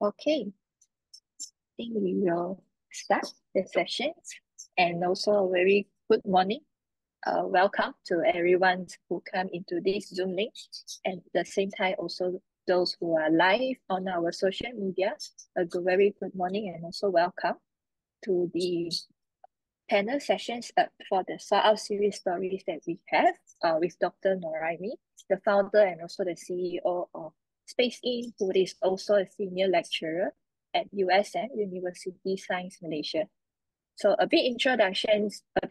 Okay, I think we will start the sessions, and also a very good morning. Welcome to everyone who come into this Zoom link, and at the same time also those who are live on our social media. Very good morning, and also welcome to the panel sessions for the Sort Out series stories that we have with Dr. Norilmi, the founder and also the CEO of SpaceIn, who is also a senior lecturer at USM, University Science Malaysia. So a bit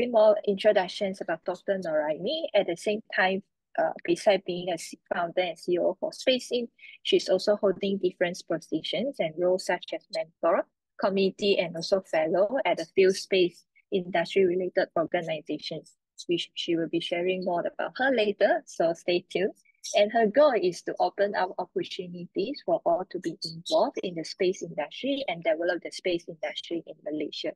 more introductions about Dr. Norilmi. At the same time, besides being a founder and CEO for SpaceIn, she's also holding different positions and roles such as mentor, community, and also fellow at a few space industry-related organizations, which she will be sharing more about her later, so stay tuned. And her goal is to open up opportunities for all to be involved in the space industry and develop the space industry in Malaysia.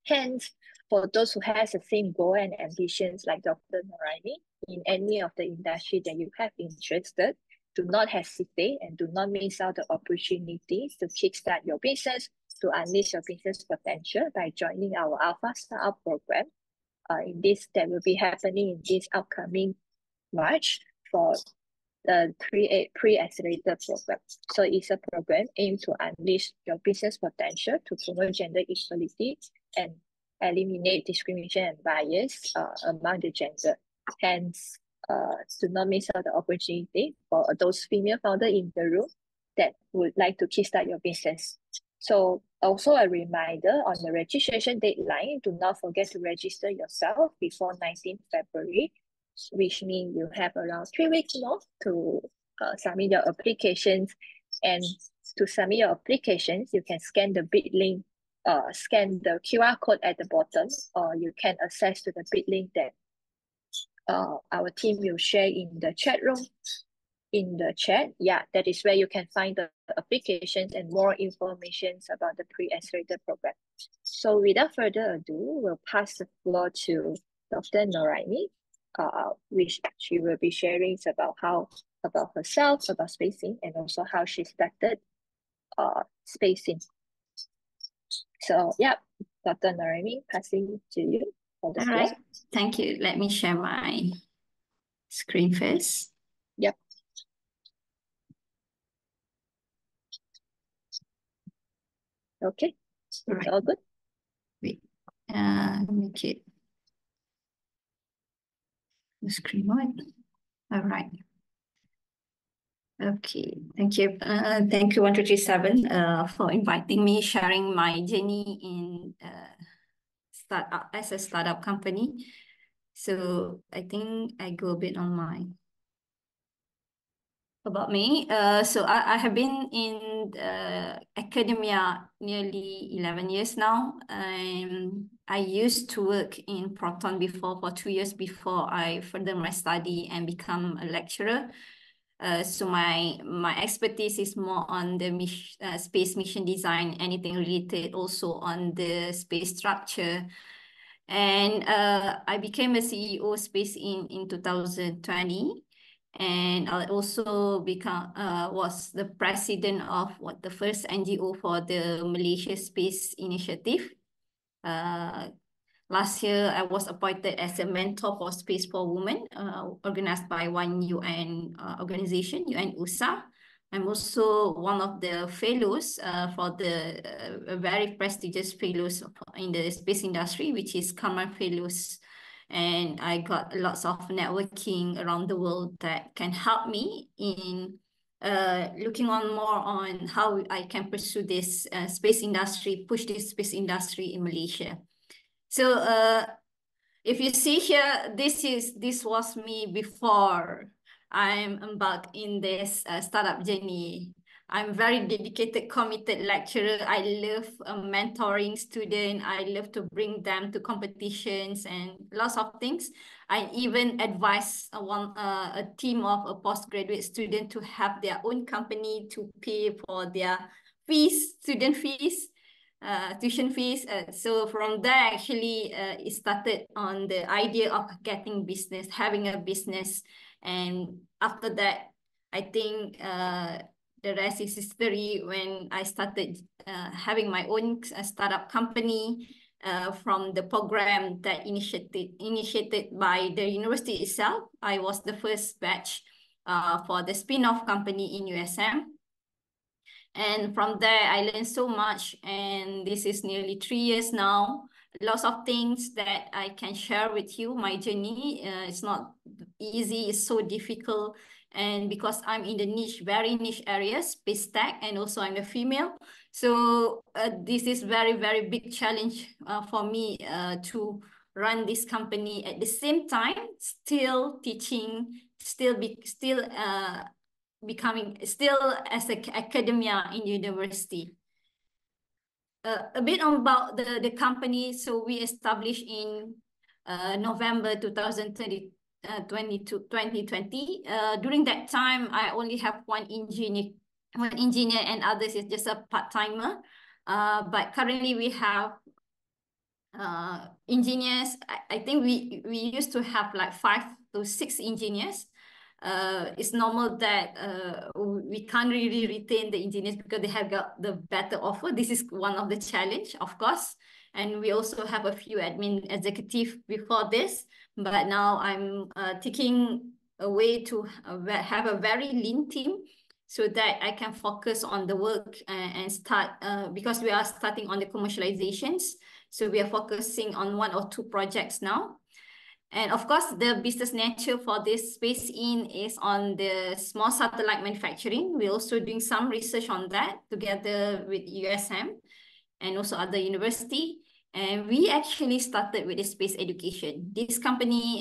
Hence, for those who has the same goal and ambitions like Dr. Norilmi in any of the industry that you have interested, do not hesitate and do not miss out the opportunities to kickstart your business, to unleash your business potential by joining our Alpha Startup program. That will be happening in this upcoming March for the Pre-Accelerator program. So it's a program aimed to unleash your business potential to promote gender equality and eliminate discrimination and bias among the gender. Hence, to not miss out the opportunity for those female founders in the room that would like to kickstart your business. So also a reminder on the registration deadline, do not forget to register yourself before 19th February, which means you have around 3 weeks more to submit your applications. And to submit your applications, you can scan the bit link, scan the QR code at the bottom, or you can access to the bit link that our team will share in the chat room. In the chat, yeah, that is where you can find the applications and more information about the Pre-Accelerator program. So without further ado, we'll pass the floor to Dr. Norilmi, which she will be sharing about herself, about SpaceIn, and also how she started SpaceIn. So yeah, Dr. Norilmi, passing to you for the floor. All right, thank you. Let me share my screen first. Yep. Okay, it's all good. Wait, make it the screen wide. All right. Okay, thank you. Thank you 1237 for inviting me, sharing my journey in startup as a startup company. So I think I go a bit on my about me. So I have been in academia nearly 11 years now. I used to work in Proton before for 2 years before I further my study and become a lecturer. So my expertise is more on the space mission design, anything related also on the space structure. And I became a CEO of SpaceIn in 2020. And I also was the president of the first NGO for the Malaysia Space Initiative. Last year, I was appointed as a mentor for Space for Women, organized by one UN organization, UN-USA. I'm also one of the fellows for the very prestigious fellows in the space industry, which is Karma Fellows. And I got lots of networking around the world that can help me in looking on more on how I can pursue this space industry, push this space industry in Malaysia. So if you see here, this was me before I'm embarked in this startup journey. I'm very dedicated, committed lecturer. I love mentoring students. I love to bring them to competitions and lots of things. I even advise a team of a postgraduate student to have their own company to pay for their fees, student fees, tuition fees. So from there, actually, it started on the idea of getting business, having a business. And after that, I think the rest is history. When I started having my own startup company from the program that initiated by the university itself, I was the first batch for the spin-off company in USM. And from there, I learned so much. And this is nearly 3 years now. Lots of things that I can share with you. My journey, it's not easy. It's so difficult. And because I'm in the niche, very niche areas, space tech, and also I'm a female. So this is very, very big challenge for me to run this company at the same time, still teaching, still becoming still as an academia in university. A bit about the company. So we established in November 2020. During that time, I only have one engineer, and others is just a part-timer. But currently we have engineers. I think we used to have like 5 to 6 engineers. It's normal that we can't really retain the engineers because they have got the better offer. This is one of the challenge, of course. And we also have a few admin executive before this, but now I'm taking a way to have a very lean team so that I can focus on the work and start, because we are starting on the commercializations. So we are focusing on 1 or 2 projects now. And of course, the business nature for this SpaceIn is on the small satellite manufacturing. We're also doing some research on that together with USM and also other university. And we actually started with the space education. This company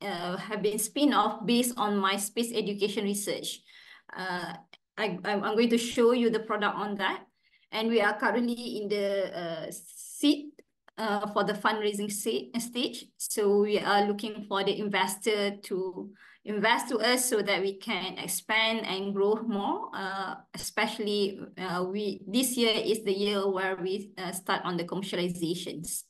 have been spin-off based on my space education research. I'm going to show you the product on that. And we are currently in the seed for the fundraising stage. So we are looking for the investor to invest to us so that we can expand and grow more. Especially this year is the year where we start on the commercializations.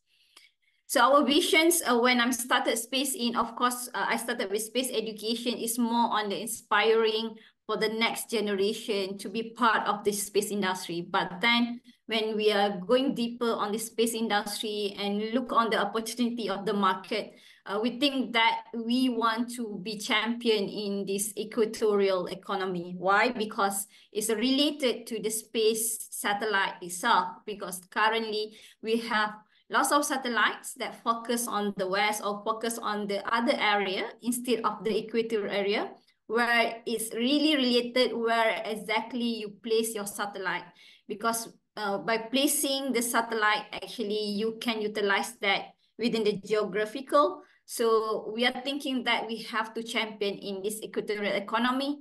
So our visions when I started SpaceIn, of course, I started with space education is more on the inspiring for the next generation to be part of the space industry. But then when we are going deeper on the space industry and look on the opportunity of the market, we think that we want to be champion in this equatorial economy. Why? Because it's related to the space satellite itself, because currently we have lots of satellites that focus on the west or focus on the other area instead of the equator area, where it's really related where exactly you place your satellite. Because by placing the satellite, actually you can utilize that within the geographical. So we are thinking that we have to champion in this equatorial economy,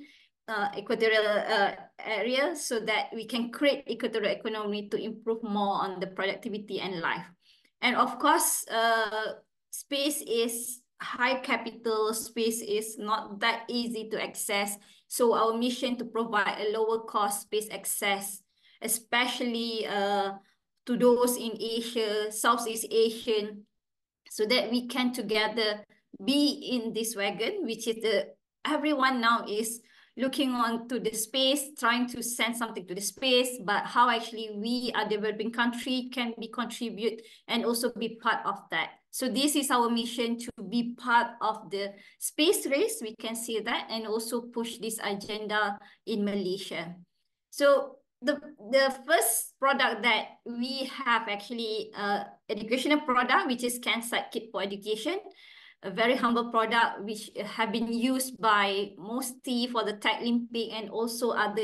equatorial area, so that we can create equatorial economy to improve more on the productivity and life. And of course, space is high capital, space is not that easy to access. So our mission to provide a lower cost space access, especially to those in Asia, Southeast Asian, so that we can together be in this wagon, which is everyone now is looking on to the space, trying to send something to the space, but how actually we, a developing country, can be contribute and also be part of that. So this is our mission, to be part of the space race. We can see that, and also push this agenda in Malaysia. So the first product that we have actually educational product, which is CanSat Kit for Education. A very humble product which have been used by mostly for the Tech Olympic and also other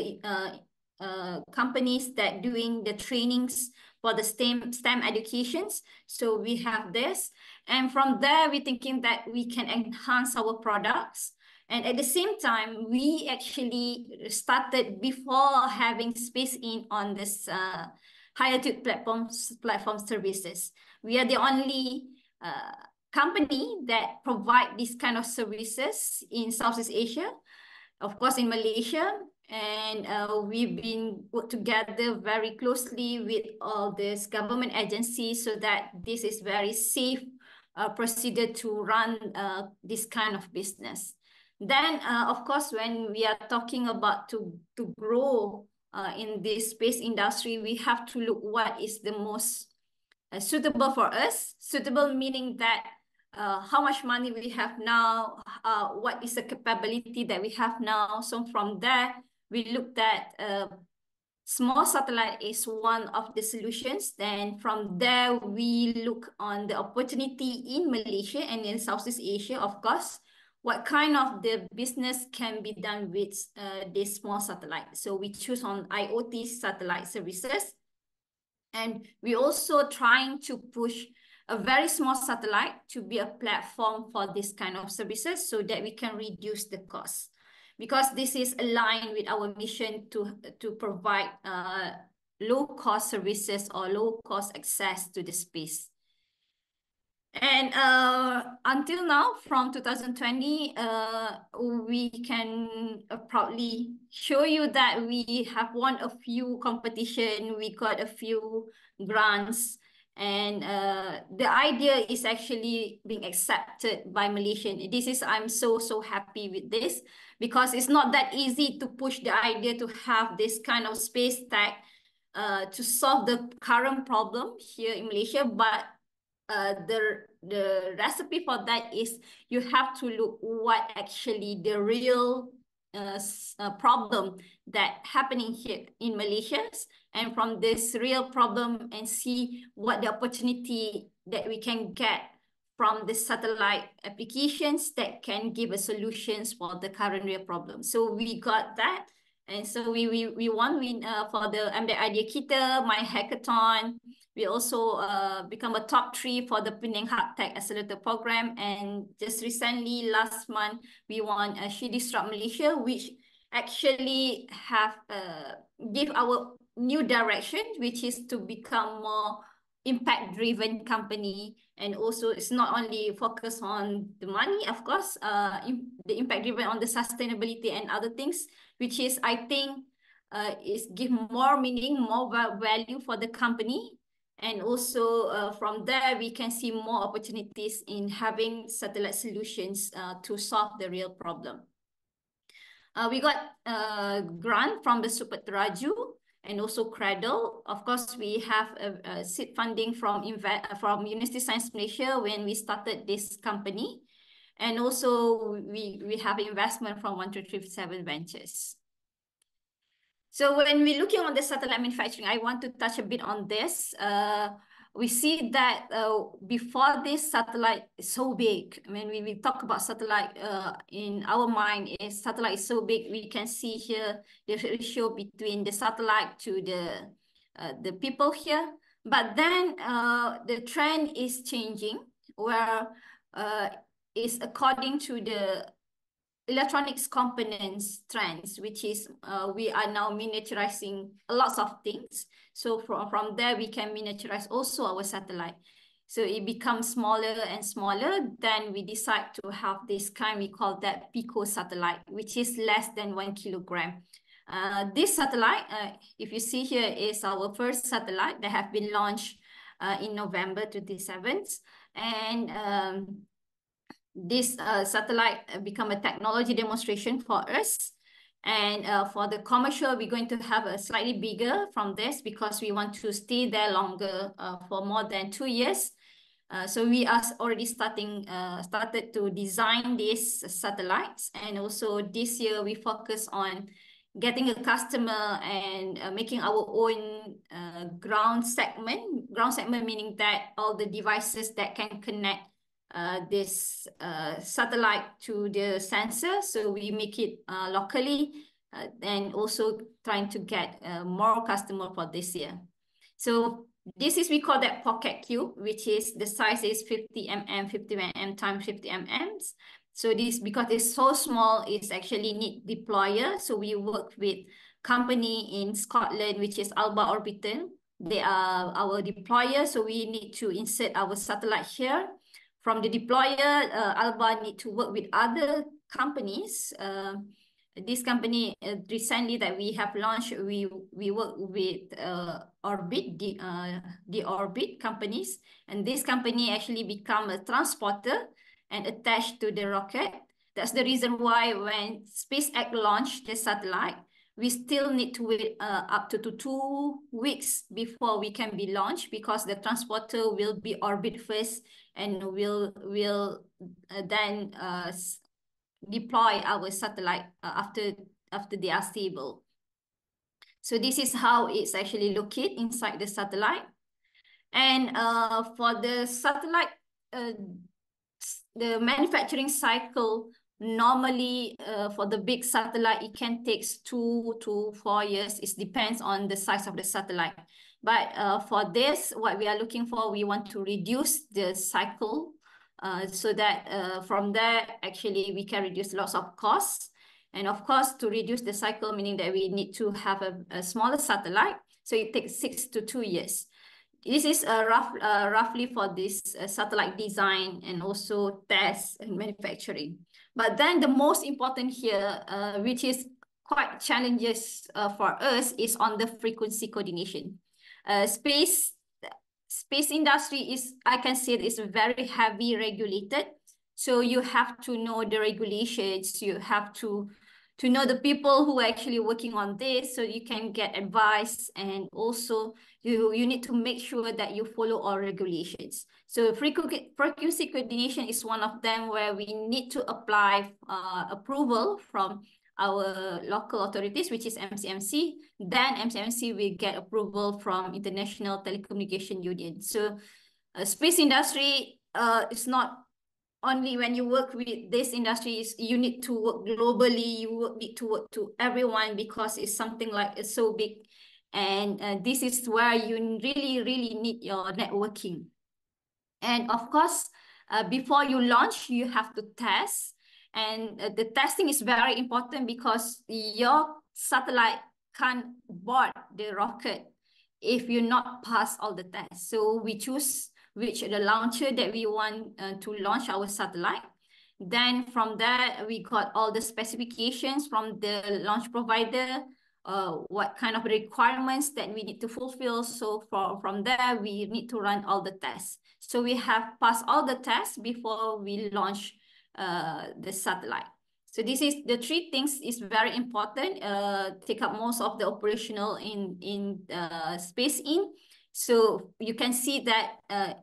companies that doing the trainings for the STEM educations. So we have this, and from there we're thinking that we can enhance our products. And at the same time, we actually started before having SpaceIn on this high altitude platform services. We are the only company that provide this kind of services in Southeast Asia, of course in Malaysia, and we've been put together very closely with all these government agencies so that this is very safe procedure to run this kind of business. Then, of course, when we are talking about to grow in this space industry, we have to look what is the most suitable for us. Suitable meaning that how much money we have now, what is the capability that we have now. So from there, we looked at small satellite is one of the solutions. Then from there, we look on the opportunity in Malaysia and in Southeast Asia, of course. What kind of the business can be done with this small satellite? So we choose on IoT satellite services. And we also trying to push a very small satellite to be a platform for this kind of services so that we can reduce the cost. Because this is aligned with our mission to provide low-cost services or low-cost access to the space. And until now, from 2020, we can proudly show you that we have won a few competition, we got a few grants, and the idea is actually being accepted by Malaysian. I'm so happy with this, because it's not that easy to push the idea to have this kind of space tech to solve the current problem here in Malaysia, but the recipe for that is you have to look what actually the real problem that happening here in Malaysia, and from this real problem and see what the opportunity that we can get from the satellite applications that can give us solutions for the current real problem. So we got that. And so we won for the Ambek Idea Kita, My Hackathon. We also become a top 3 for the Penang Hard Tech Accelerator program. And just recently, last month, we won She Disrupt Malaysia, which actually have give our new direction, which is to become more impact-driven company. And also it's not only focused on the money, of course, the impact-driven on the sustainability and other things, which is, I think, is give more meaning, more value for the company. And also from there, we can see more opportunities in having satellite solutions to solve the real problem. We got a grant from the Super Teraju and also Cradle. Of course, we have a seed funding from University Science Malaysia when we started this company. And also we have investment from 1337 Ventures. So when we're looking on the satellite manufacturing, I want to touch a bit on this. We see that before this satellite is so big, when we talk about satellite, in our mind, is satellite is so big, we can see here the ratio between the satellite to the people here. But then the trend is changing, where it's according to the electronics components trends, which is we are now miniaturizing lots of things. So from there, we can miniaturize also our satellite. So it becomes smaller and smaller. Then we decide to have this kind, we call that picosatellite, which is less than 1 kilogram. This satellite, if you see here, is our first satellite that have been launched in November 27th. And this satellite become a technology demonstration for us. And for the commercial, we're going to have a slightly bigger from this because we want to stay there longer for more than 2 years. So we are already started to design these satellites. And also this year we focus on getting a customer and making our own ground segment. Ground segment meaning that all the devices that can connect this satellite to the sensor. So we make it locally and also trying to get more customer for this year. So this is, we call that pocket cube, which is the size is 50 mm, 50 mm times 50 mm. So this, because it's so small, it's actually need deployer. So we work with company in Scotland, which is Alba Orbital. They are our deployer. So we need to insert our satellite here. From the deployer, Alba need to work with other companies. This company recently that we have launched, we work with Orbit, the Orbit companies, and this company actually become a transporter and attached to the rocket. That's the reason why when SpaceX launched the satellite, we still need to wait up to 2 weeks before we can be launched, because the transporter will be orbit first and will then deploy our satellite after they are stable. So this is how it's actually located inside the satellite. And for the satellite, the manufacturing cycle, normally for the big satellite, it can take 2 to 4 years. It depends on the size of the satellite. But for this, what we are looking for, we want to reduce the cycle so that from there, actually, we can reduce lots of costs. And of course, to reduce the cycle, meaning that we need to have a smaller satellite. So it takes 6 to 2 years. This is roughly for this satellite design and also test and manufacturing. But then the most important here, which is quite challenges for us, is on the frequency coordination. Space industry is, I can say, is very heavy regulated. So you have to know the regulations. You have to know the people who are actually working on this, so you can get advice, and also you need to make sure that you follow all regulations. So frequency coordination is one of them, where we need to apply approval from our local authorities, which is MCMC. Then MCMC will get approval from International Telecommunication Union. So space industry is not only when you work with this industry, you need to work globally, need to work to everyone, because it's something like it's so big. And this is where you really, really need your networking. And of course, before you launch, you have to test. And the testing is very important, because your satellite can't board the rocket if you not pass all the tests. So we choose which the launcher that we want to launch our satellite. Then from there, we got all the specifications from the launch provider, what kind of requirements that we need to fulfill. So from there, we need to run all the tests. So we have passed all the tests before we launch the satellite. So this is the 3 things is very important. Take up most of the operational in SpaceIN. So you can see that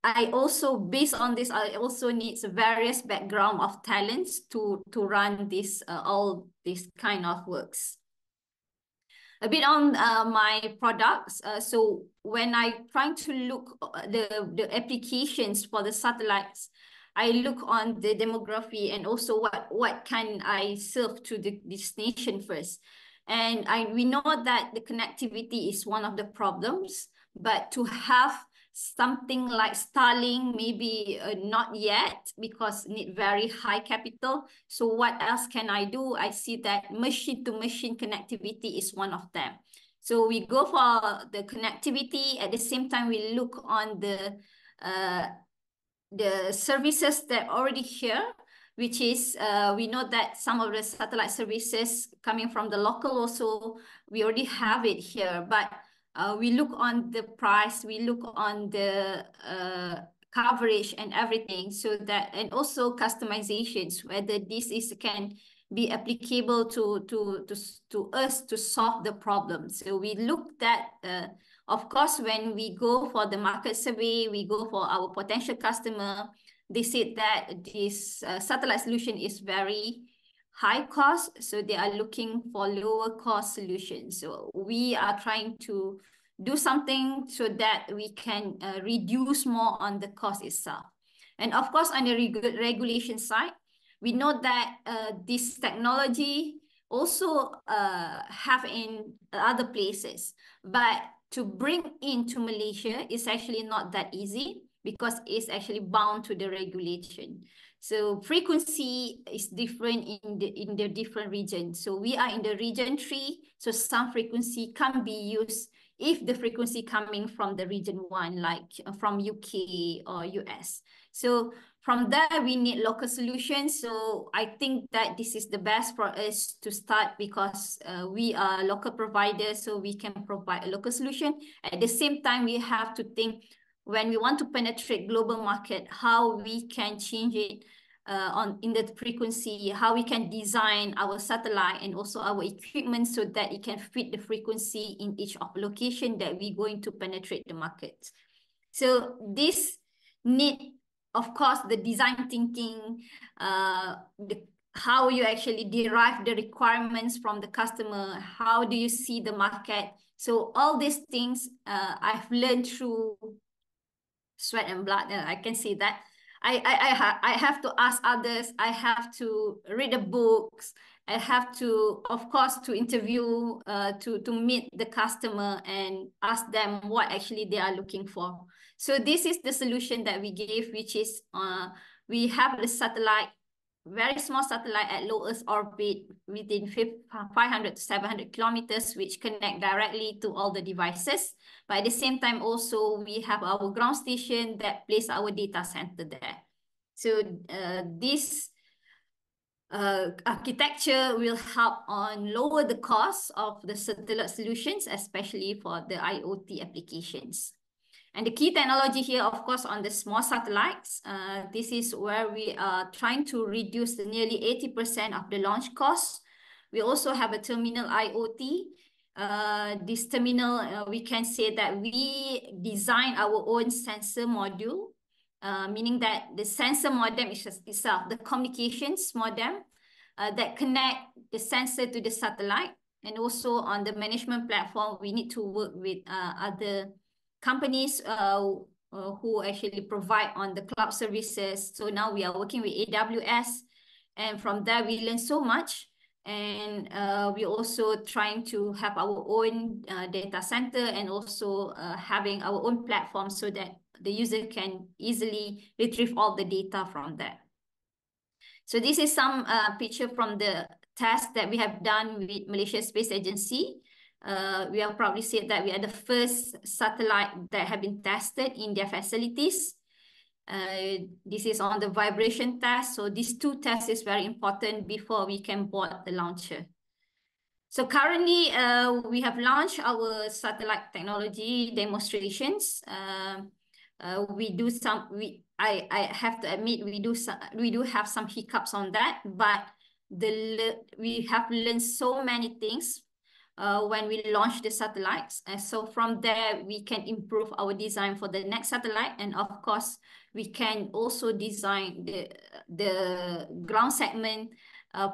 I also, based on this, I also need various background of talents to run this all these kind of works. A bit on my products. So when I try to look the applications for the satellites, I look on the demography and also what can I serve to the destination first. And we know that the connectivity is one of the problems, but to have something like Starlink, maybe not yet, because need very high capital. So what else can I do? I see that machine-to-machine connectivity is one of them. So we go for the connectivity. At the same time, we look on the services that are already here, which is we know that some of the satellite services coming from the local also, we already have it here, but we look on the price, we look on the coverage and everything, so that, and also customizations, whether this can be applicable to us to solve the problem. So we looked at, of course, when we go for the market survey, we go for our potential customer, they said that this satellite solution is very high cost, so they are looking for lower cost solutions. So we are trying to do something so that we can reduce more on the cost itself. And of course, on the regulation side, we know that this technology also have in other places, but to bring into Malaysia is actually not that easy, because it's actually bound to the regulation. So frequency is different in the different regions. So we are in the region 3, so some frequency can be used if the frequency coming from the region 1, like from UK or US. So from there, we need local solutions. So I think that this is the best for us to start, because we are local providers, so we can provide a local solution. At the same time, we have to think, when we want to penetrate global market, how we can change it in the frequency, how we can design our satellite and also our equipment so that it can fit the frequency in each of location that we're going to penetrate the market. So this need, of course, the design thinking, how you actually derive the requirements from the customer, how do you see the market. So all these things I've learned through sweat and blood, I can say that. I have to ask others, I have to read the books, I have to, of course, to interview, to meet the customer and ask them what actually they are looking for. So this is the solution that we gave, which is we have the satellite, very small satellite at low Earth orbit within 500 to 700 kilometers, which connect directly to all the devices. But at the same time, also, we have our ground station that place our data center there. So this architecture will help on lower the cost of the satellite solutions, especially for the IoT applications. And the key technology here, of course, on the small satellites, this is where we are trying to reduce the nearly 80% of the launch costs. We also have a terminal IoT. This terminal, we can say that we design our own sensor module, meaning that the sensor modem is itself, the communications modem that connect the sensor to the satellite. And also on the management platform, we need to work with other companies who actually provide on the cloud services. So now we are working with AWS, and from there we learn so much. And we're also trying to have our own data center and also having our own platform so that the user can easily retrieve all the data from there. So this is some picture from the test that we have done with Malaysia Space Agency. We are proudly said that we are the first satellite that have been tested in their facilities. This is on the vibration test. So these two tests is very important before we can board the launcher. So currently, we have launched our satellite technology demonstrations. I have to admit we do have some hiccups on that, but we have learned so many things when we launch the satellites. And so from there, we can improve our design for the next satellite. And of course, we can also design the ground segment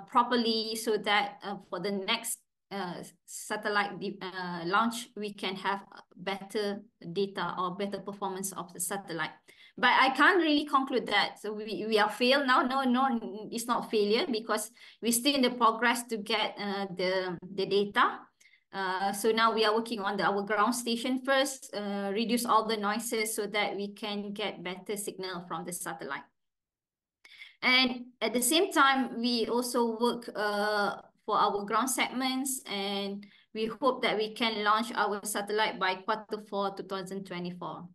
properly so that for the next satellite launch, we can have better data or better performance of the satellite. But I can't really conclude that. So we are failed now. No, it's not failure because we're still in the progress to get the data. So now we are working on our ground station first, reduce all the noises so that we can get better signal from the satellite. And at the same time, we also work for our ground segments, and we hope that we can launch our satellite by Q4 2024.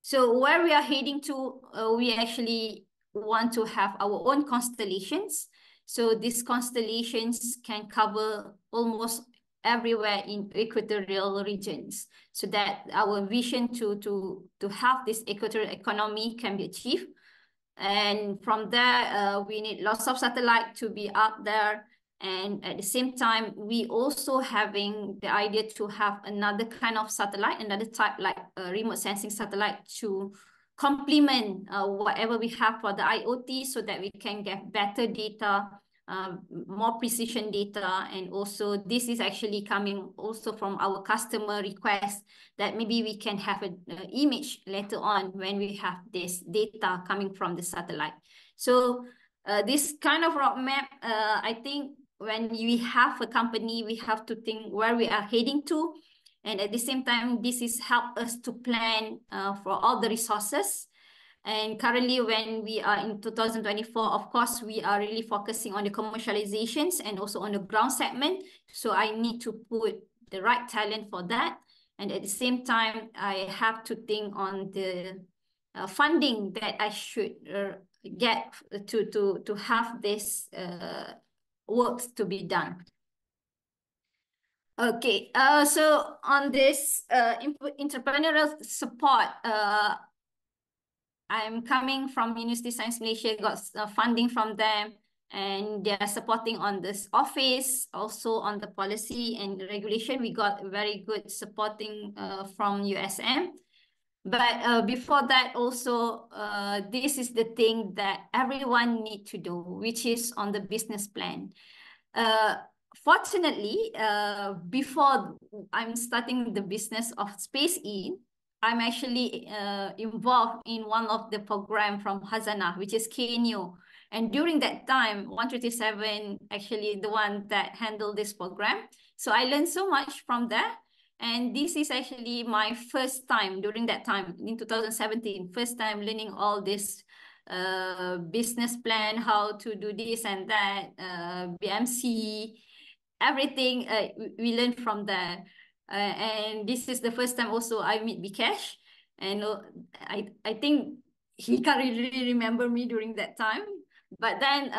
So where we are heading to, we actually want to have our own constellations. So these constellations can cover almost everywhere in equatorial regions, so that our vision to have this equatorial economy can be achieved. And from there, we need lots of satellite to be up there. And at the same time, we also having the idea to have another kind of satellite, another type like a remote sensing satellite to complement whatever we have for the IoT so that we can get better data, more precision data. And also this is actually coming also from our customer request that maybe we can have an image later on when we have this data coming from the satellite. So this kind of roadmap, I think when we have a company, we have to think where we are heading to. And at the same time, this is help us to plan for all the resources. And currently, when we are in 2024, of course, we are really focusing on the commercializations and also on the ground segment. So I need to put the right talent for that. And at the same time, I have to think on the funding that I should get to have this works to be done. Okay, so on this entrepreneurial support, I'm coming from University Science Malaysia, got funding from them, and they are supporting on this office, also on the policy and regulation. We got very good supporting from USM. But before that also, this is the thing that everyone need to do, which is on the business plan. Fortunately, before I'm starting the business of SpaceIn, I'm actually involved in one of the program from Hazana, which is KNU. And during that time, 137 actually the one that handled this program. So I learned so much from there. And this is actually my first time during that time in 2017, first time learning all this business plan, how to do this and that, BMC, everything we learned from there. And this is the first time also I meet Bikesh. And I think he can't really remember me during that time. But then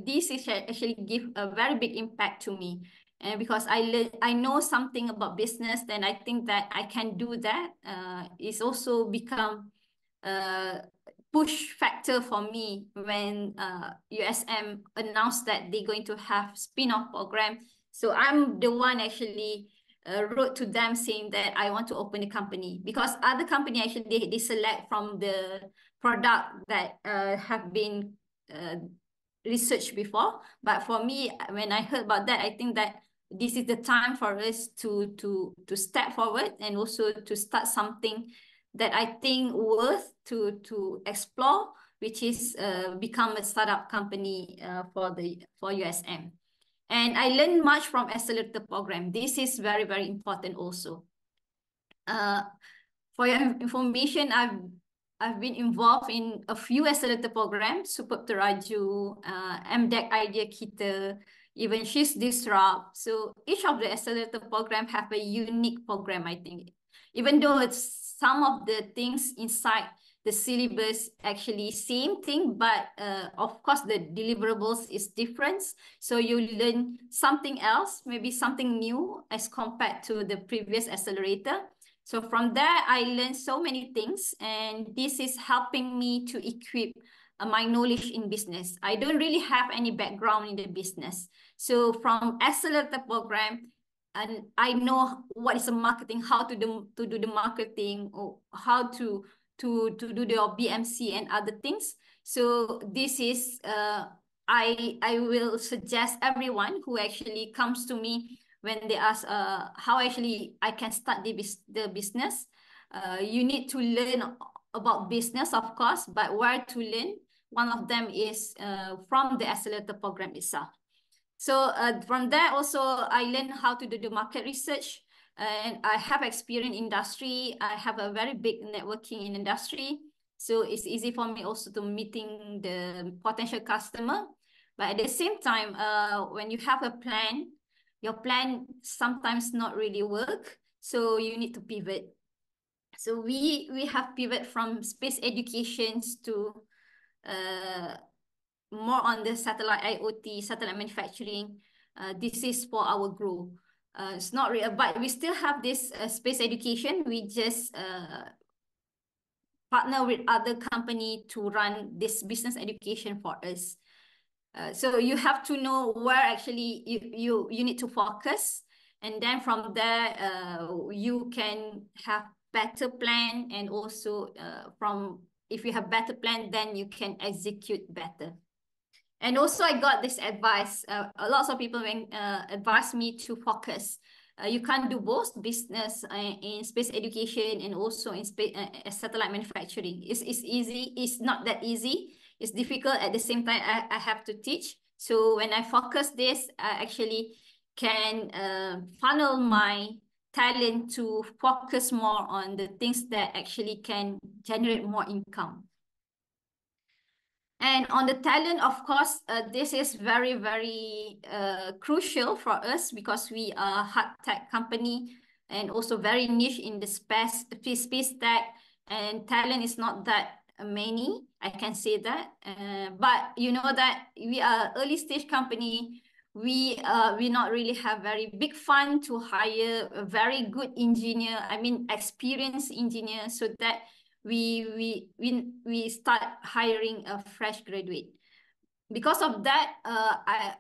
this is actually give a very big impact to me. And because I know something about business, then I think that I can do that. It's also become push factor for me when USM announced that they're going to have spin-off program. So I'm the one actually wrote to them saying that I want to open a company, because other company actually they select from the product that have been researched before. But for me, when I heard about that, I think that this is the time for us to step forward and also to start something that I think worth to explore, which is become a startup company for USM. And I learned much from Accelerator program. This is very, very important also. For your information, I've been involved in a few Accelerator programs, Super Teraju, MDEC Idea Kita, even She's Disrupt. So each of the Accelerator program have a unique program, I think. Even though it's some of the things inside the syllabus actually same thing, but of course the deliverables is different. So you learn something else, maybe something new as compared to the previous accelerator. So from there, I learned so many things, and this is helping me to equip my knowledge in business. I don't really have any background in the business. So from accelerator program, and I know what is a marketing, how to do the marketing, or how to do the BMC and other things. So this is I will suggest everyone who actually comes to me when they ask how actually I can start the business. You need to learn about business, of course, but where to learn. One of them is from the accelerator program itself. So from there also, I learned how to do the market research, and I have experience in industry. I have a very big networking in industry. So it's easy for me also to meeting the potential customer. But at the same time, when you have a plan, your plan sometimes not really work. So you need to pivot. So we have pivot from space educations to more on the satellite IoT, satellite manufacturing. This is for our growth. It's not real, but we still have this space education. We just partner with other company to run this business education for us. So you have to know where actually you need to focus, and then from there you can have better plan, and also from if you have better plan, then you can execute better. And also I got this advice. A lot of people advise me to focus. You can't do both business in space education and also in space satellite manufacturing. It's easy. It's not that easy. It's difficult. At the same time, I have to teach. So when I focus this, I actually can funnel my talent to focus more on the things that actually can generate more income. And on the talent, of course, this is very, very crucial for us, because we are a hard tech company and also very niche in the space tech, and talent is not that many, I can say that. But you know that we are early stage company. We not really have very big fund to hire a very good engineer, I mean experienced engineer, so that we start hiring a fresh graduate. Because of that,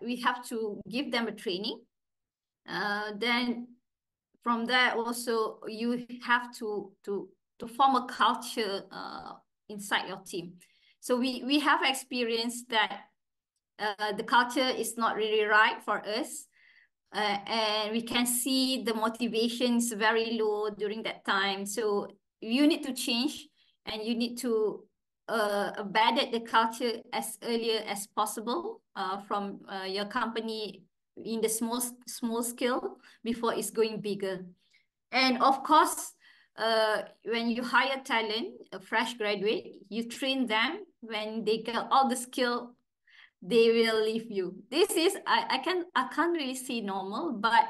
we have to give them a training. Then from there also you have to form a culture inside your team. So we have experienced that the culture is not really right for us. And we can see the motivation is very low during that time. So you need to change, and you need to embed the culture as earlier as possible from your company in the small scale before it's going bigger. And of course, when you hire talent, a fresh graduate, you train them. When they get all the skill, they will leave you. This is I can't really say normal, but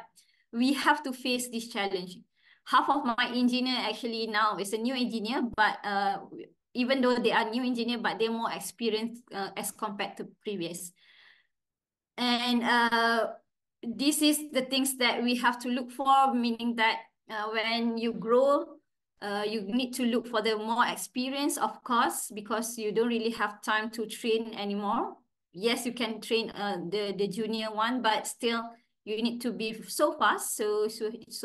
we have to face this challenge. Half of my engineer actually now is a new engineer, but even though they are new engineer, but they're more experienced as compared to previous. And this is the things that we have to look for, meaning that when you grow, you need to look for the more experience, of course, because you don't really have time to train anymore. Yes, you can train the junior one, but still you need to be so fast. So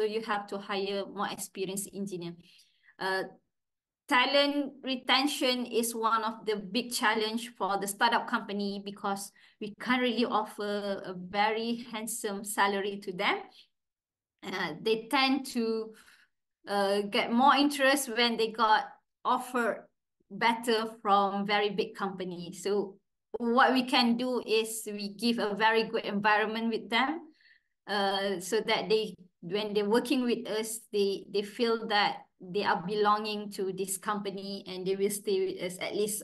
you have to hire more experienced engineer. Talent retention is one of the big challenge for the startup company, because we can't really offer a very handsome salary to them. They tend to get more interest when they got offered better from very big companies. So what we can do is we give a very good environment with them, so that when they're working with us, they feel that they are belonging to this company, and they will stay with us at least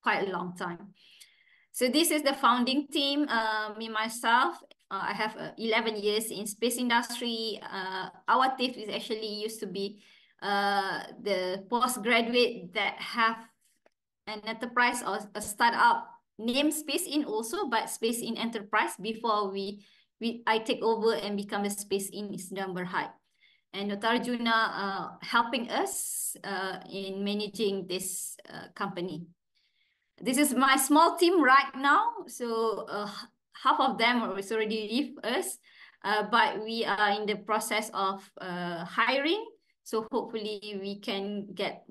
quite a long time. So this is the founding team. Me, myself, I have 11 years in space industry. Our team is actually used to be the postgraduate that have an enterprise or a startup named SpaceIn also, but SpaceIn Enterprise before I take over and become the SpaceIn Islam Berhad. And Dr. Arjuna helping us in managing this company. This is my small team right now. So half of them already leave us, but we are in the process of hiring. So hopefully we can get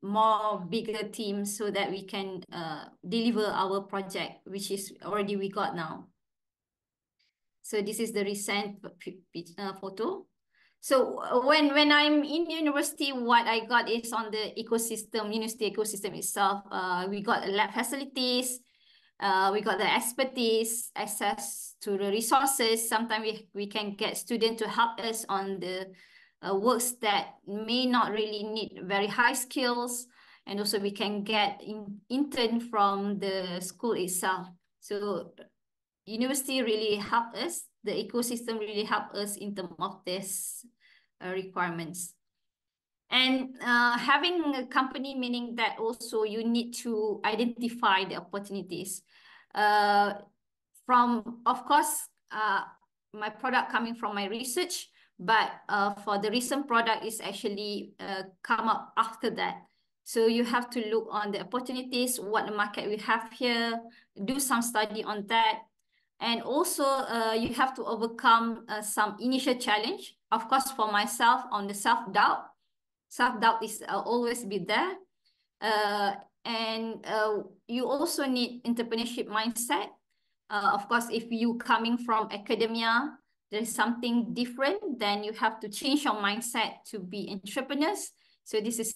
more bigger teams so that we can deliver our project, which is already we got now. So this is the recent photo. So when I'm in university, what I got is on the ecosystem, university ecosystem itself. We got lab facilities, we got the expertise, access to the resources. Sometimes we can get students to help us on the works that may not really need very high skills. And also we can get intern from the school itself. So university really helped us. The ecosystem really helped us in terms of this requirements. And having a company, meaning that also you need to identify the opportunities. Of course, my product coming from my research, but for the recent product is actually come up after that. So you have to look on the opportunities, what the market we have here, do some study on that. And also you have to overcome some initial challenge. Of course, for myself, on the self-doubt. Self-doubt is always be there. And you also need entrepreneurship mindset. Of course, if you coming from academia, there's something different, then you have to change your mindset to be entrepreneurs. So this is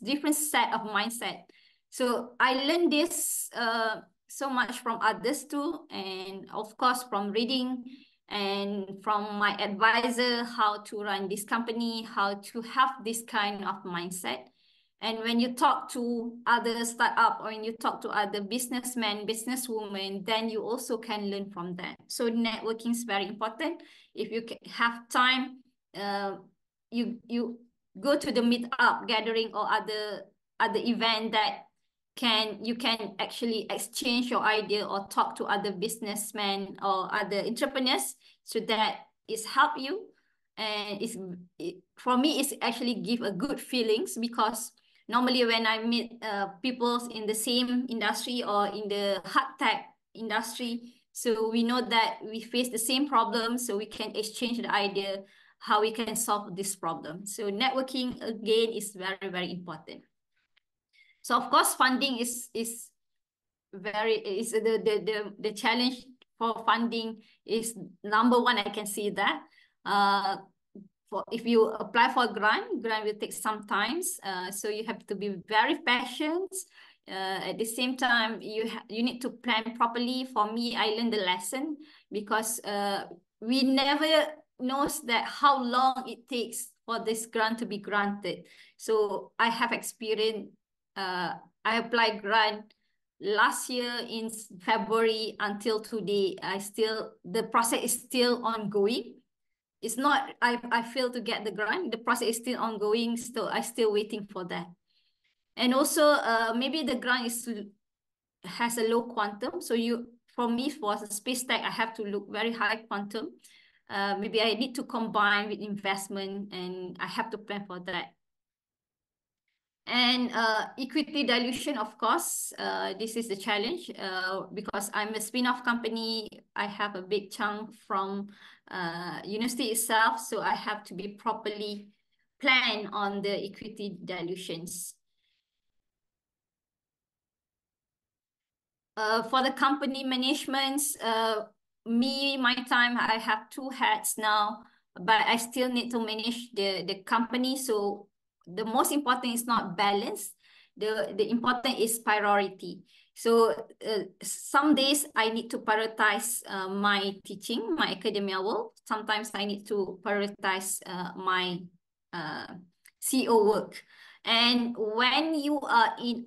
different set of mindset. So I learned this so much from others too, and of course from reading and from my advisor, how to run this company, how to have this kind of mindset. And when you talk to other startup, or when you talk to other businessmen, businesswomen, then you also can learn from that. So networking is very important. If you have time, you go to the meetup gathering or other event that you can actually exchange your idea or talk to other businessmen or other entrepreneurs, so that it's help you. And for me, it's actually give a good feelings, because Normally when I meet people in the same industry or in the hard tech industry, so we know that we face the same problem, so we can exchange the idea how we can solve this problem. So networking again is very, very important. So of course, funding is the challenge for funding is number one. I can see that. For if you apply for a grant will take some time. So you have to be very patient. At the same time, you need to plan properly. For me, I learned the lesson because we never knows that how long it takes for this grant to be granted. So I have experienced. I applied grant last year in February until today. The process is still ongoing. It's not I failed to get the grant. The process is still ongoing. Still, I still waiting for that. And also, maybe the grant has a low quantum. So for me, for SpaceTech, I have to look very high quantum. Maybe I need to combine with investment, and I have to plan for that. And equity dilution, of course, this is the challenge because I'm a spin-off company. I have a big chunk from university itself, so I have to be properly planned on the equity dilutions. For the company management, my time, I have two hats now, but I still need to manage the company. So the most important is not balance. The important is priority. So some days I need to prioritize my teaching, my academia work. Sometimes I need to prioritize my CEO work. And when you are in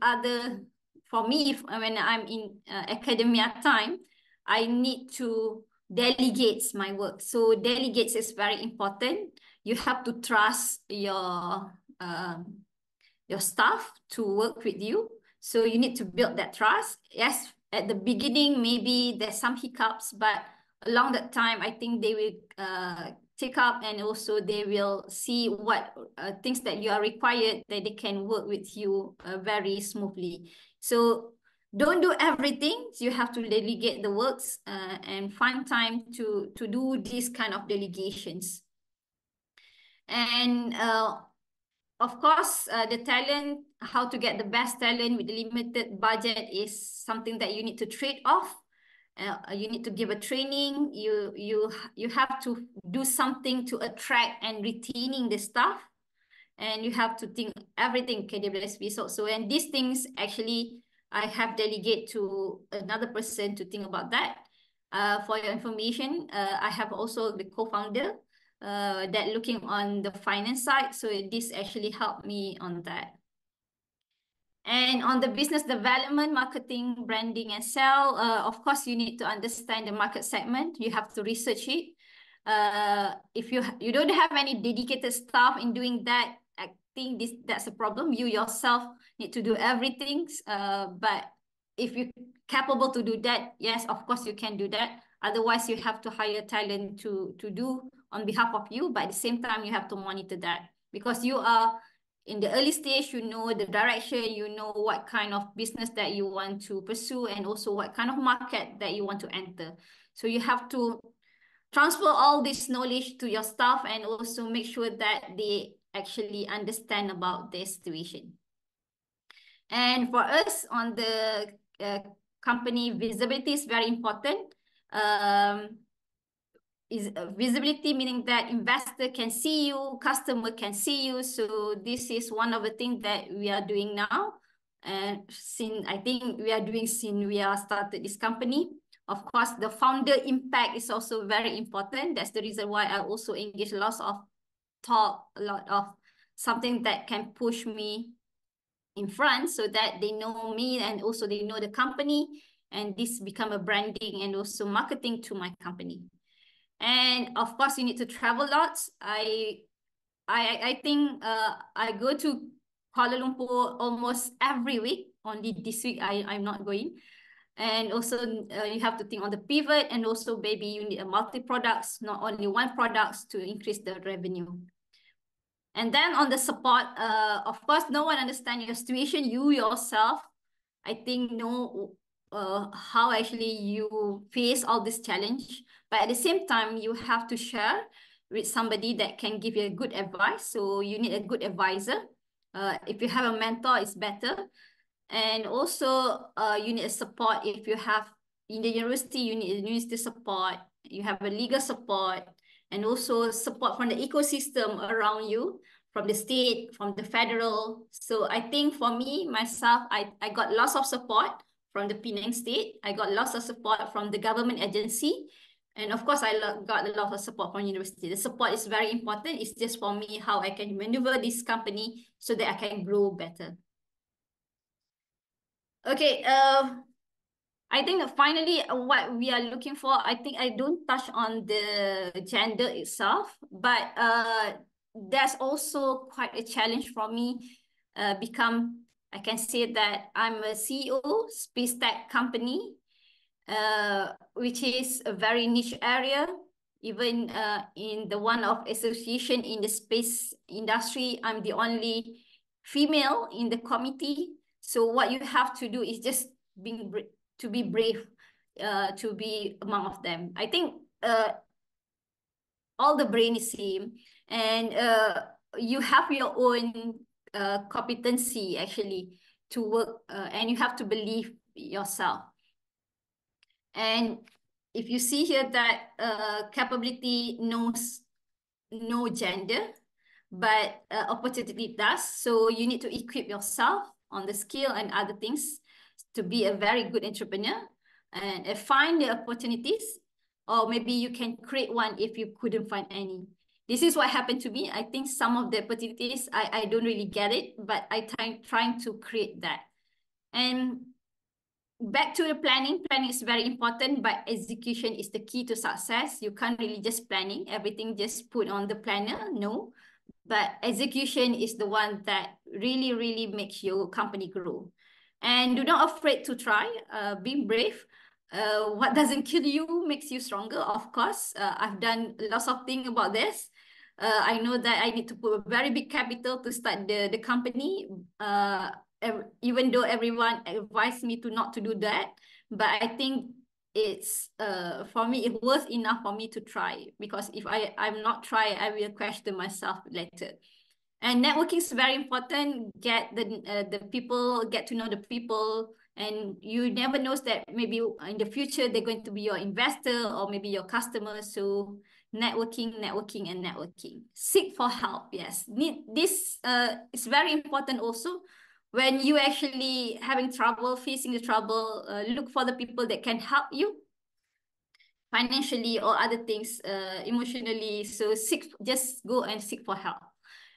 for me, when I'm in academia time, I need to delegate my work. So delegates is very important. You have to trust your staff to work with you. So you need to build that trust. Yes, at the beginning, maybe there's some hiccups, but along that time, I think they will take up, and also they will see what things that you are required, that they can work with you very smoothly. So don't do everything. You have to delegate the works and find time to do these kind of delegations. And of course, the talent, how to get the best talent with the limited budget is something that you need to trade off. You need to give a training. You have to do something to attract and retaining the staff. And you have to think everything KWSB. So and these things, actually, I have delegate to another person to think about that. For your information, I have also the co-founder that looking on the finance side. So this actually helped me on that. And on the business development, marketing, branding, and sell, of course, you need to understand the market segment. You have to research it. If you don't have any dedicated staff in doing that, I think that's a problem. You yourself need to do everything. But if you're capable to do that, yes, of course you can do that. Otherwise, you have to hire talent to do on behalf of you. But at the same time, you have to monitor that because you are in the early stage, you know the direction, you know what kind of business that you want to pursue, and also what kind of market that you want to enter. So you have to transfer all this knowledge to your staff and also make sure that they actually understand about the situation. And for us on the company, visibility is very important. Is visibility, meaning that investor can see you, customer can see you. So this is one of the things that we are doing now. And I think we are doing since we are started this company. Of course, the founder impact is also very important. That's the reason why I also engage a lot of something that can push me in front so that they know me and also they know the company, and this become a branding and also marketing to my company. And of course, you need to travel lots. I think I go to Kuala Lumpur almost every week. Only this week I'm not going. And also you have to think on the pivot, and also maybe you need a multi-products, not only one products, to increase the revenue. And then on the support, of course, no one understands your situation. You yourself, I think, know how actually you face all this challenge. But at the same time, you have to share with somebody that can give you a good advice. So you need a good advisor. If you have a mentor, it's better. And also, you need a support. If you have in the university, you need a university support. You have a legal support, and also support from the ecosystem around you, from the state, from the federal. So I think for me, myself, I got lots of support from the Penang state. I got lots of support from the government agency. And of course, got a lot of support from university. The support is very important. It's just for me how I can maneuver this company so that I can grow better. Okay, I think finally what we are looking for, I think I don't touch on the gender itself, but that's also quite a challenge for me. I can say that I'm a CEO, SpaceTech company, which is a very niche area. Even in the one of association in the space industry, I'm the only female in the committee. So what you have to do is just to be brave, to be among of them. I think all the brain is same, and you have your own competency actually to work, and you have to believe yourself. And if you see here that capability knows no gender, but opportunity does. So you need to equip yourself on the skill and other things to be a very good entrepreneur and find the opportunities, or maybe you can create one if you couldn't find any. This is what happened to me. I think some of the opportunities, I don't really get it, but trying to create that. And back to the planning. Planning is very important, but execution is the key to success. You can't really just planning, everything just put on the planner, no. But execution is the one that really, really makes your company grow. And do not afraid to try, being brave. What doesn't kill you makes you stronger, of course. I've done lots of things about this. I know that I need to put a very big capital to start the company, even though everyone advised me to not to do that. But I think it's for me, it's worth enough for me to try, because if I'm not try, I will question myself later. And networking is very important. Get the people, get to know the people, and you never know that maybe in the future they're going to be your investor or maybe your customer. So networking, and networking. Seek for help. Yes, this is very important also. When you actually having trouble, facing the trouble, look for the people that can help you financially or other things, emotionally. So just go and seek for help.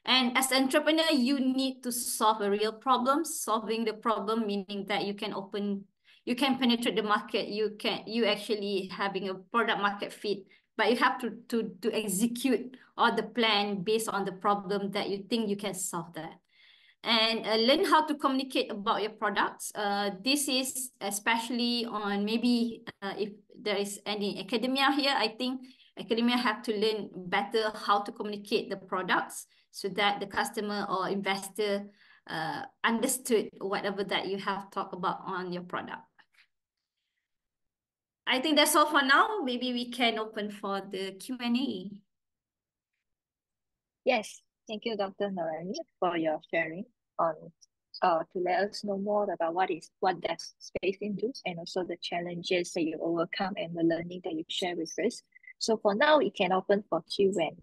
And as an entrepreneur, you need to solve a real problem. Solving the problem meaning that you can penetrate the market. You actually having a product market fit, but you have to execute all the plan based on the problem that you think you can solve that. And learn how to communicate about your products. This is especially on maybe if there is any academia here, I think academia have to learn better how to communicate the products so that the customer or investor understood whatever that you have talked about on your product. I think that's all for now. Maybe we can open for the Q&A. Yes, thank you, Dr. Norilmi, for your sharing on to let us know more about what does SpaceIN do, and also the challenges that you overcome and the learning that you share with us. So for now, we can open for Q&A.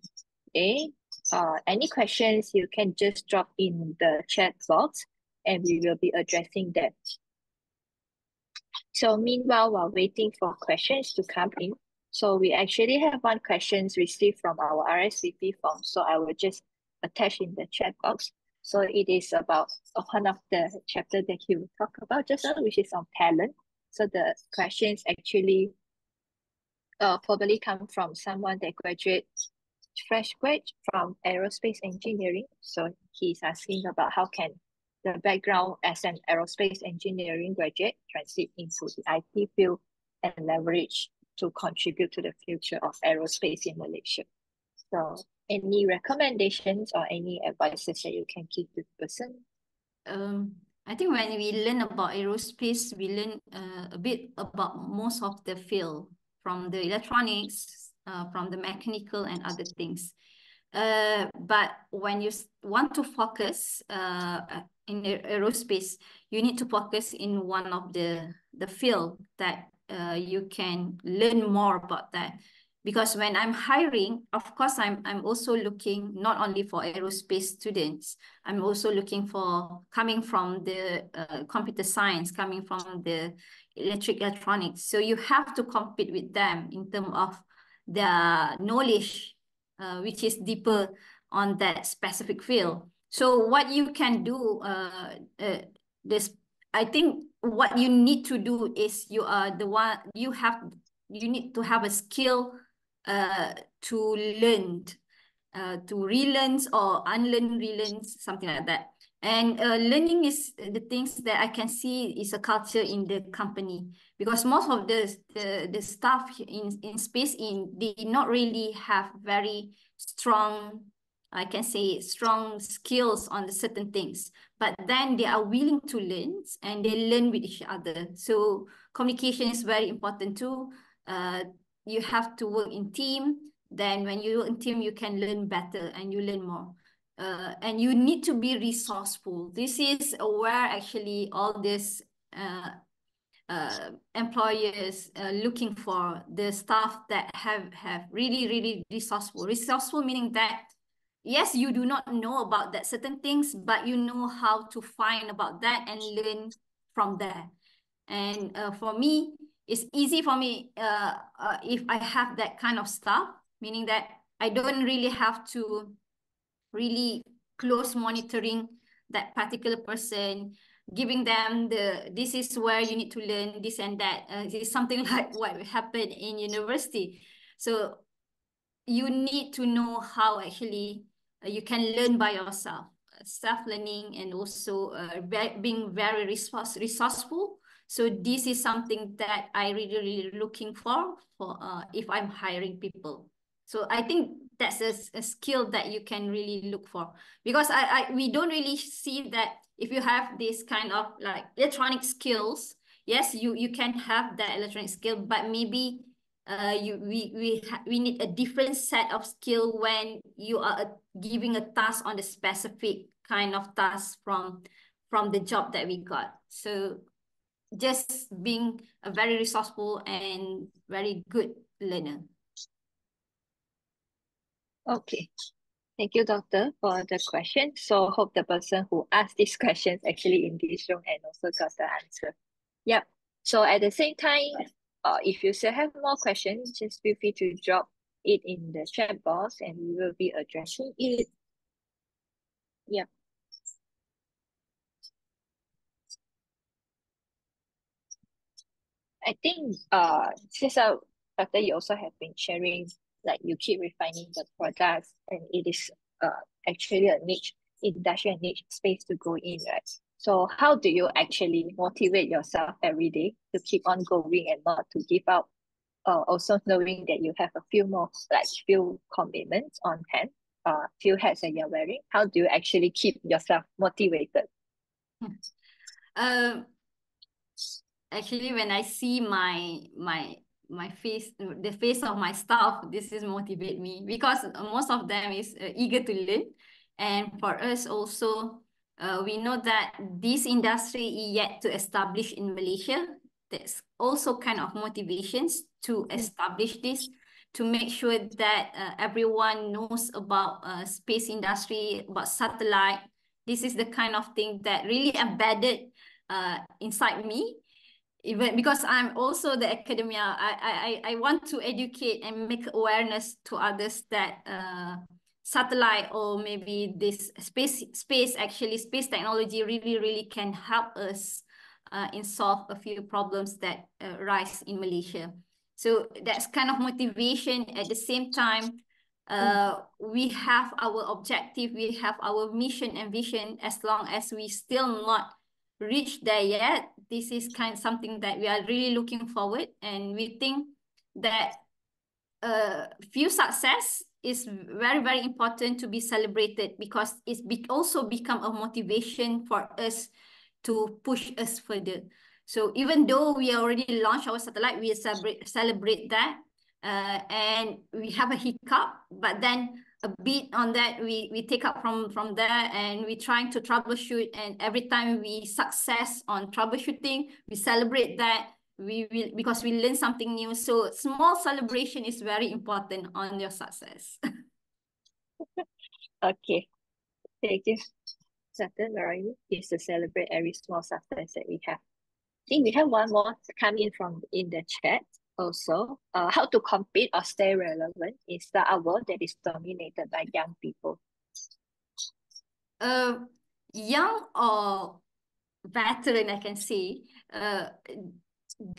Any questions, you can just drop in the chat box and we will be addressing them. So meanwhile, while waiting for questions to come in, so we actually have one question received from our RSVP form. So I will just attach in the chat box. So it is about one of the chapter that you talked about just now, which is on talent. So the questions actually probably come from someone that fresh grad from aerospace engineering. So he's asking about how can the background as an aerospace engineering graduate transit into the IT field and leverage to contribute to the future of aerospace in Malaysia. So Any recommendations or any advices that you can give to the person? I think when we learn about aerospace, we learn a bit about most of the field, from the electronics, from the mechanical and other things. But when you want to focus in aerospace, you need to focus in one of the field that you can learn more about that. Because when I'm hiring, of course, I'm also looking not only for aerospace students, I'm also looking for coming from the computer science, coming from the electronics. So you have to compete with them in terms of their knowledge, which is deeper on that specific field. So what you can do, I think what you need to do is you are the one, you need to have a skill to learn, to relearn or unlearn, relearn, something like that. And learning is the things that I can see is a culture in the company, because most of the staff in SpaceIn, they not really have very strong, I can say, strong skills on the certain things, but then they are willing to learn and they learn with each other. So communication is very important too. You have to work in team. Then when you work in team, you can learn better and you learn more. And you need to be resourceful. This is where actually all this employers looking for the staff that have really resourceful. Resourceful meaning that, yes, you do not know about that certain things, but you know how to find about that and learn from there. And for me, it's easy for me if I have that kind of staff, meaning that I don't really have to really close monitoring that particular person, giving them this is where you need to learn this and that. It's something like what happened in university. So you need to know how actually you can learn by yourself, self-learning, and also being very resourceful. So this is something that I really looking for if I'm hiring people. So I think that's a skill that you can really look for, because we don't really see that if you have this kind of like electronic skills, yes, you can have that electronic skill, but maybe we need a different set of skill when you are giving a task on the specific kind of task from the job that we got. So just being a very resourceful and very good learner. Okay. Thank you, Doctor, for the question. So hope the person who asked these questions actually in this room and also got the answer. Yep. So at the same time, if you still have more questions, just feel free to drop it in the chat box and we will be addressing it. Yep. I think since Doctor, you also have been sharing, like you keep refining the products and it is actually a niche industry and niche space to go in, right? So how do you actually motivate yourself every day to keep on going and not to give up? Also knowing that you have a few commitments on hand, few hats that you're wearing. How do you actually keep yourself motivated? Actually, when I see my face, the face of my staff, this is motivate me, because most of them is eager to learn. And for us also, we know that this industry is yet to establish in Malaysia. That's also kind of motivations to establish this, to make sure that everyone knows about space industry, about satellite. This is the kind of thing that really embedded inside me. Even because I'm also the academia, I want to educate and make awareness to others that satellite, or maybe this space technology really can help us in solve a few problems that rise in Malaysia. So that's kind of motivation. At the same time, we have our objective, we have our mission and vision. As long as we still not reach there yet, this is something that we are really looking forward, and we think that few success is very, very important to be celebrated because it's also become a motivation for us to push us further. So even though we already launched our satellite, we celebrate that, and we have a hiccup, but then a bit on that we take up from there, and we trying to troubleshoot, and every time we success on troubleshooting, we celebrate that we will, because we learn something new. So small celebration is very important on your success. Okay, thank you. Certain, Norilmi, is to celebrate every small success that we have. I think we have one more come in from in the chat also. How to compete or stay relevant in startup world that is dominated by young people. Young or veteran, I can say,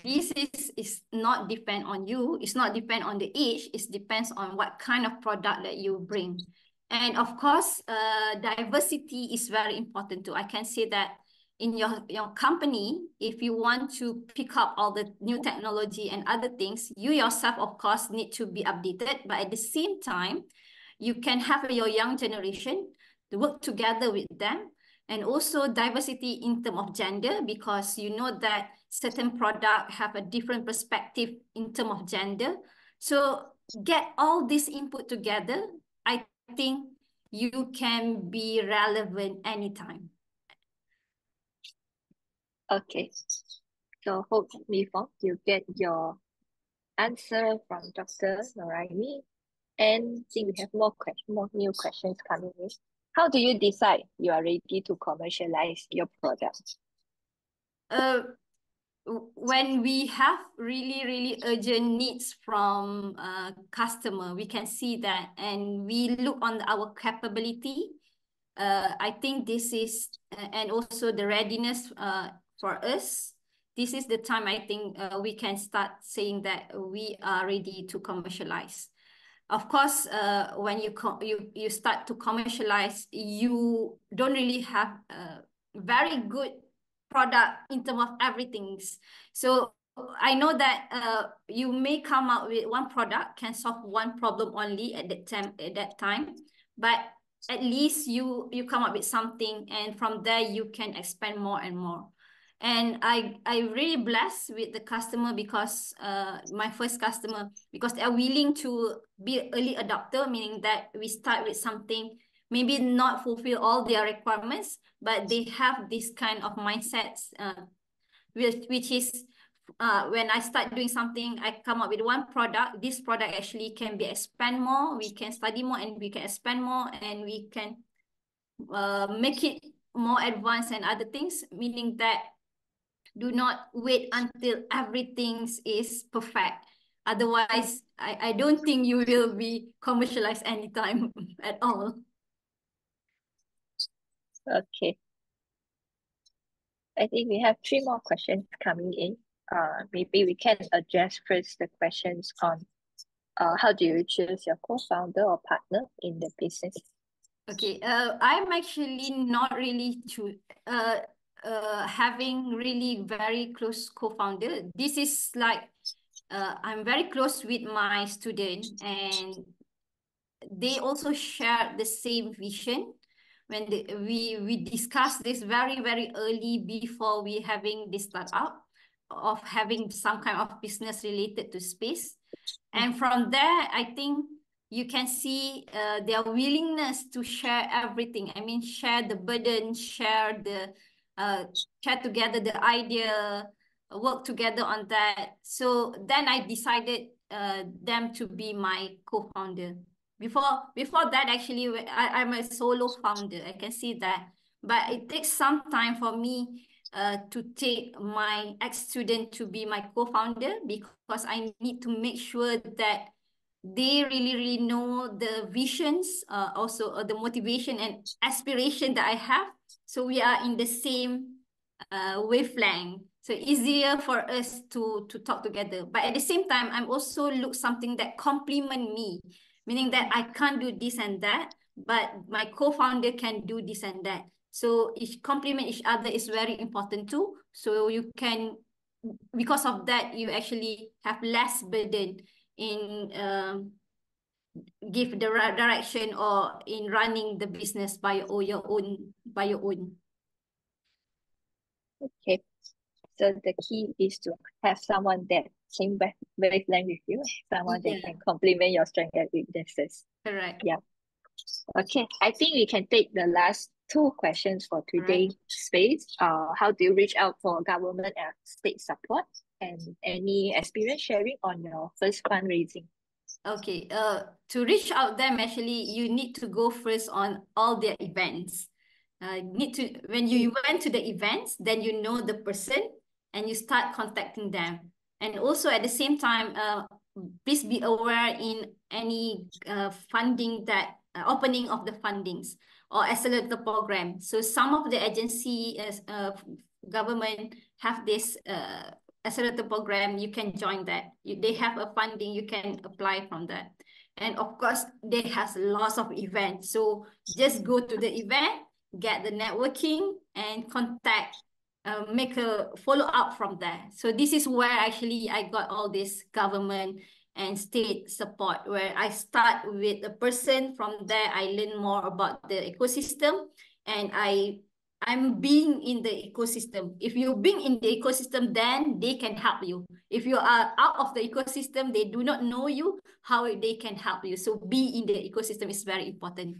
this is not depend on you. It's not depend on the age. It depends on what kind of product that you bring. And of course, diversity is very important too. I can say that in your company, if you want to pick up all the new technology and other things, you yourself, of course, need to be updated. But at the same time, you can have your young generation to work together with them. And also diversity in terms of gender, because you know that certain product have a different perspective in terms of gender. So get all this input together. I think you can be relevant anytime. Okay, so hopefully you get your answer from Dr. Norilmi. And I think we have more new questions coming in. How do you decide you are ready to commercialize your product? When we have really, really urgent needs from customer, we can see that, and we look on our capability. I think this is, and also the readiness for us. This is the time I think we can start saying that we are ready to commercialize. Of course, when you start to commercialize, you don't really have a very good product in terms of everything. So I know that you may come out with one product can solve one problem only at that time, but at least you come up with something, and from there you can expand more and more. And I really blessed with the customer, because my first customer, because they are willing to be early adopter, meaning that we start with something maybe not fulfill all their requirements, but they have this kind of mindsets, which is when I start doing something, I come up with one product. This product actually can be expand more. We can study more, and we can expand more, and we can make it more advanced and other things, meaning that do not wait until everything is perfect. Otherwise, I don't think you will be commercialized anytime at all. Okay. I think we have 3 more questions coming in. Maybe we can address first the questions on how do you choose your co-founder or partner in the business? Okay, I'm actually not really having really very close co-founder. This is like I'm very close with my student, and they also share the same vision. When we discussed this very, very early before we having this startup of having some kind of business related to space. And from there, I think you can see their willingness to share everything. I mean, share the burden, share together the idea, work together on that. So then I decided them to be my co-founder. Before that, actually, I'm a solo founder. I can see that. But it takes some time for me to take my ex-student to be my co-founder, because I need to make sure that they really, really know the visions, also the motivation and aspiration that I have. So we are in the same wavelength. So easier for us to talk together. But at the same time, I'm also look something that complement me, meaning that I can't do this and that, but my co-founder can do this and that. So each complement each other is very important too. So you can, because of that, you actually have less burden in give the direction or in running the business by your own. Okay. So the key is to have someone that same wavelength with you, someone that Yeah, can complement your strengths and weaknesses. correct. Yeah. Okay. I think we can take the last two questions for today's space. How do you reach out for government and state support? And any experience sharing on your first fundraising? Okay, to reach out them, actually, you need to go first on all their events. When you went to the events, then you know the person and you start contacting them. And also at the same time, please be aware in any funding that opening of the fundings or accelerator program. So some of the agency government have this accelerator program. You can join that. They have a funding, you can apply from that. And of course, they has lots of events. So just go to the event, get the networking and contact, make a follow up from there. So this is where actually I got all this government and state support, where I start with a person. From there, I learn more about the ecosystem, and I'm being in the ecosystem. If you being in the ecosystem, then they can help you. If you are out of the ecosystem, they do not know you, how they can help you. So be in the ecosystem is very important.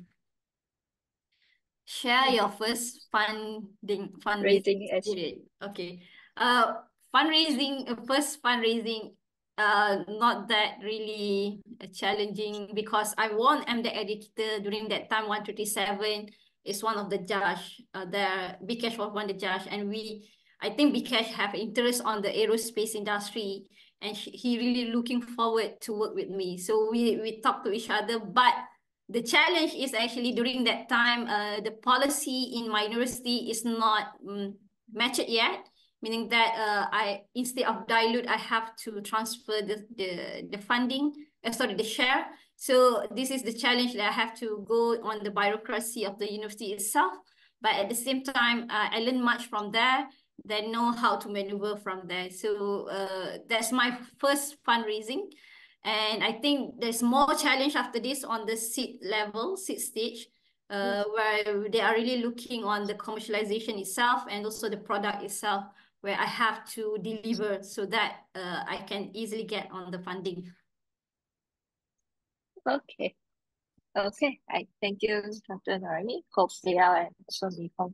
Share your first fundraising Raising experience. Okay. First fundraising, not that really challenging, because I'm the editor during that time. 137 is one of the judge. Bikesh was one of the judge, and I think Bikesh have interest on the aerospace industry, and he really looking forward to work with me. So we talk to each other, but the challenge is actually during that time, the policy in my university is not matched yet, meaning that I, instead of dilute, I have to transfer the funding, the share. So this is the challenge that I have to go on the bureaucracy of the university itself. But at the same time, I learn much from there, then know how to maneuver from there. So that's my first fundraising. And I think there's more challenge after this on the seed stage, where they are really looking on the commercialization itself and also the product itself, where I have to deliver so that I can easily get on the funding. Okay. Okay. I thank you, Dr. Norilmi. Hope Leah and also Nihon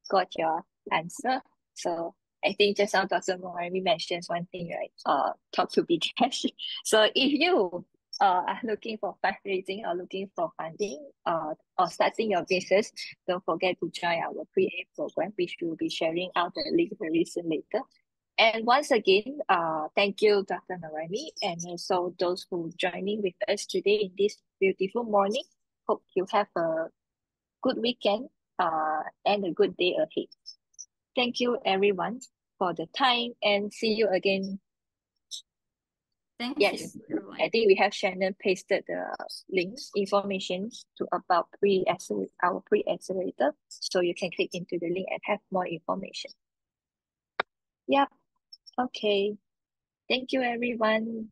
got your answer. So I think just now Dr. Norilmi mentions one thing, right? Talk to Bikesh. So if you are looking for fundraising or looking for funding or starting your business, don't forget to join our Pre-A program, which we'll be sharing out the link very soon later. And once again, thank you, Dr. Norilmi, and also those who joining with us today in this beautiful morning. Hope you have a good weekend and a good day ahead. Thank you, everyone, for the time, and see you again. Thank Yes, you, everyone. I think we have Shannon pasted the links, information about our pre-accelerator, so you can click into the link and have more information. Yep. Okay. Thank you, everyone.